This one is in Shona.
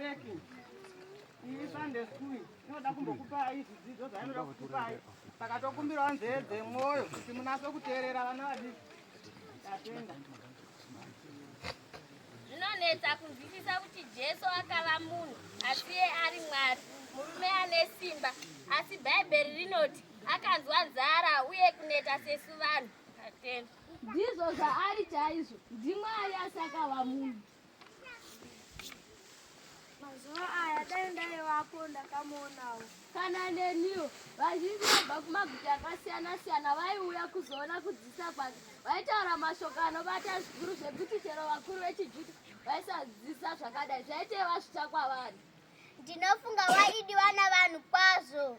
abereki iyi Sunday school inoda kumbokupai zvidzidzo zvainoda kukupai saka tokumbirawo nzeve dzemwoyo kuti munase kuteerera vana vadiki. Tatenda. Zvinonetsa kunzwisisa kuti Jesu akava munhu asi iye ari Mwari, murume ane simba, asi Bhaibheri rinoti akanzwa nzara uye kuneta sesu vanhu. Tatenda. Ndizvo zvaari chaizvo, ndiMwari asakava munhu. Mazuva aya dai ndaivapo ndakamuonawo. Kana neniwo vazhinji vabva kumaguta akasiyana-siyana vaiuya kuzoona kudzidzisa kwake. Vaitaura mashoko anobata zvikuru zvekuti chero vakuru vechiJudha vaisadzidzisa zvakadai, zvaiteva zvitsva kwavari. Ndinofunga waidiwa navanhu kwazvo.